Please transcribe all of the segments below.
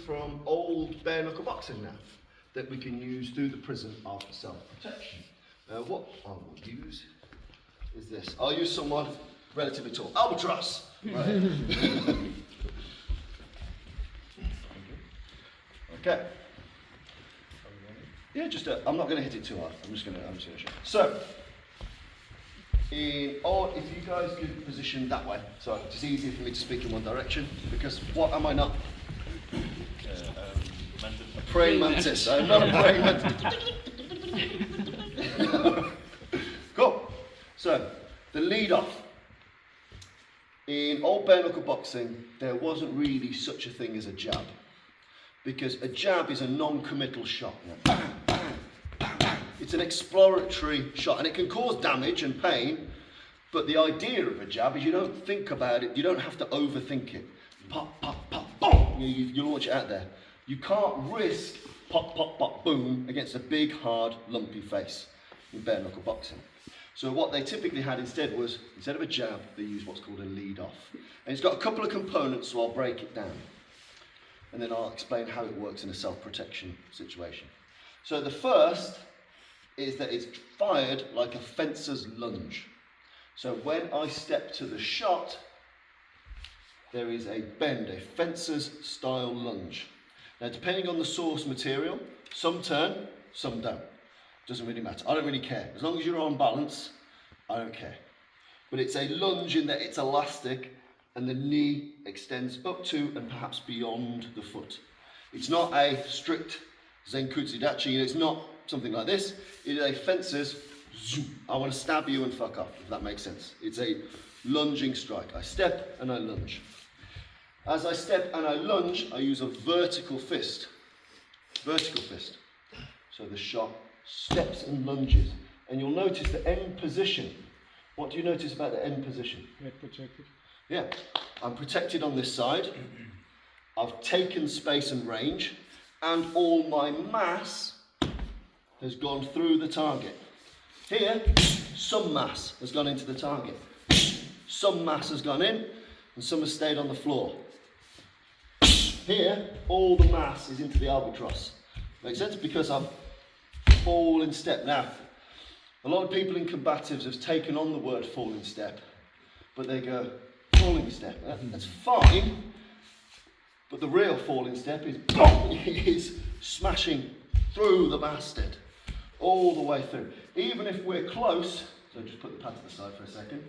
from old bare knuckle boxing now that we can use through the prism of self-protection. What I will use is this. I'll use someone relatively tall. Albatross! Right. Okay. Yeah, I'm not going to hit it too hard. I'm just going to show you. So, if you guys could position that way, so it's easier for me to speak in one direction, because what am I not? A praying mantis. I'm not a praying mantis. Cool. So, the lead off. In old bare knuckle boxing, there wasn't really such a thing as a jab. Because a jab is a non-committal shot. Bang, bang, bang, bang. It's an exploratory shot, and it can cause damage and pain, but the idea of a jab is you don't think about it, you don't have to overthink it. Pop, pop, pop, boom, you launch it out there. You can't risk pop, pop, pop, boom against a big, hard, lumpy face in bare knuckle boxing. So what they typically had instead was, instead of a jab, they used what's called a lead off. And it's got a couple of components, so I'll break it down. And then I'll explain how it works in a self-protection situation. So the first is that it's fired like a fencer's lunge. So when I step to the shot, there is a bend, a fencer's style lunge. Now depending on the source material, some turn, some don't. Doesn't really matter, I don't really care. As long as you're on balance, I don't care. But it's a lunge in that it's elastic and the knee extends up to and perhaps beyond the foot. It's not a strict Zenkutsu Dachi, it's not something like this. It is a fencer's zoom. I want to stab you and fuck off, if that makes sense. It's a lunging strike. I step and I lunge. As I step and I lunge, I use a vertical fist. Vertical fist. So the shot steps and lunges. And you'll notice the end position. What do you notice about the end position? Get protected. Yeah, I'm protected on this side. I've taken space and range, and all my mass has gone through the target. Here, some mass has gone into the target. Some mass has gone in, and some has stayed on the floor. Here, all the mass is into the albatross. Makes sense? Because I've fall in step. Now, a lot of people in combatives have taken on the word fall in step, but they go, falling step. That's fine, but the real falling step is boom, is smashing through the bastard all the way through. Even if we're close, so just put the pad to the side for a second.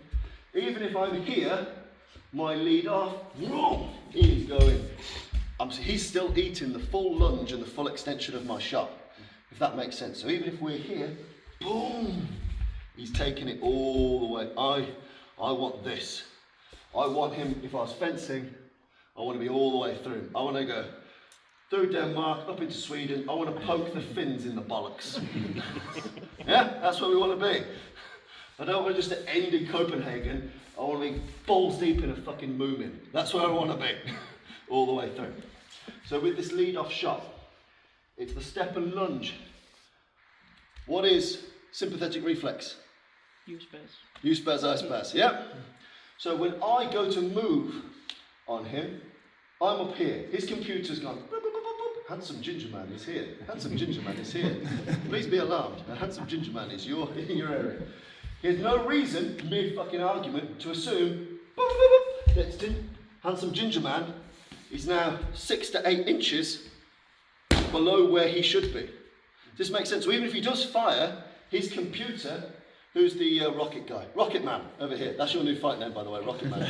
Even if I'm here, my lead off, he's going. He's still eating the full lunge and the full extension of my shot, if that makes sense. So even if we're here, boom, he's taking it all the way. I want this. I want him, if I was fencing, I want to be all the way through. I want to go through Denmark, up into Sweden. I want to poke the Finns in the bollocks. Yeah, that's where we want to be. I don't want to just end in Copenhagen. I want to be balls deep in a fucking Moomin. That's where I want to be, all the way through. So with this lead-off shot, it's the step and lunge. What is sympathetic reflex? Use space. Use space, I space, yeah? So when I go to move on him, I'm up here. His computer's gone, boop, boop, boop, boop, boop. Handsome ginger man is here. Handsome ginger man is here. Please be alarmed. A handsome ginger man is in your area. He has no reason, mere fucking argument, to assume boop, boop, boop, that handsome ginger man is now 6 to 8 inches below where he should be. Does this make sense? So even if he does fire, his computer, who's the rocket guy? Rocket Man, over here. That's your new fight name, by the way, Rocket Man.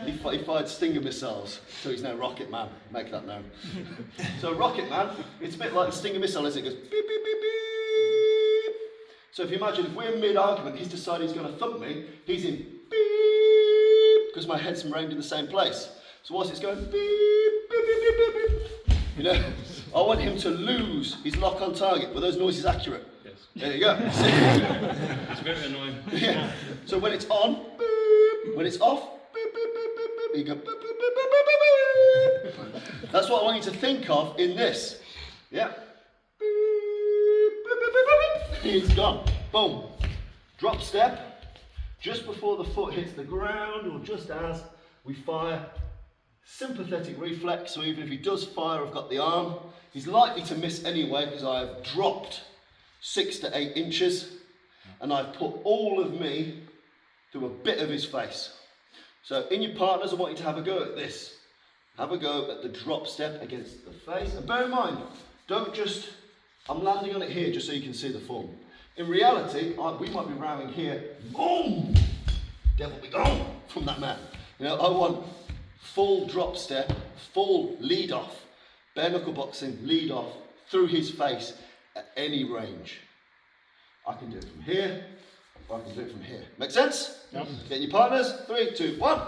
He fired Stinger missiles, so he's now Rocket Man. Make that known. So Rocket Man, it's a bit like the Stinger missile, as it goes beep, beep, beep, beep. So if you imagine, if we're mid-argument, he's decided he's going to thump me, he's in beep, because my head's framed in the same place. So whilst it's going beep, beep, beep, beep, beep, beep, you know, I want him to lose his lock on target. Were those noises accurate? Yes. There you go. It's very annoying. Yeah. So when it's on, beep, when it's off, beep, beep, beep, beep, beep, you go beep, beep, beep, beep, beep, beep, beep. That's what I want you to think of in this. Yeah. Beep, beep, beep, beep, beep. It's gone. Boom. Drop step. Just before the foot hits the ground, or just as we fire, sympathetic reflex, so even if he does fire, I've got the arm. He's likely to miss anyway because I have dropped 6 to 8 inches and I've put all of me through a bit of his face. So in your partners, I want you to have a go at this. Have a go at the drop step against the face. And bear in mind, don't just, I'm landing on it here just so you can see the form. In reality, we might be rounding here, boom, devil be gone from that man. You know, I want full drop step, full lead off, bare knuckle boxing, lead off through his face at any range. I can do it from here, or I can do it from here. Make sense? Yep. Get your partners, 3, 2, 1.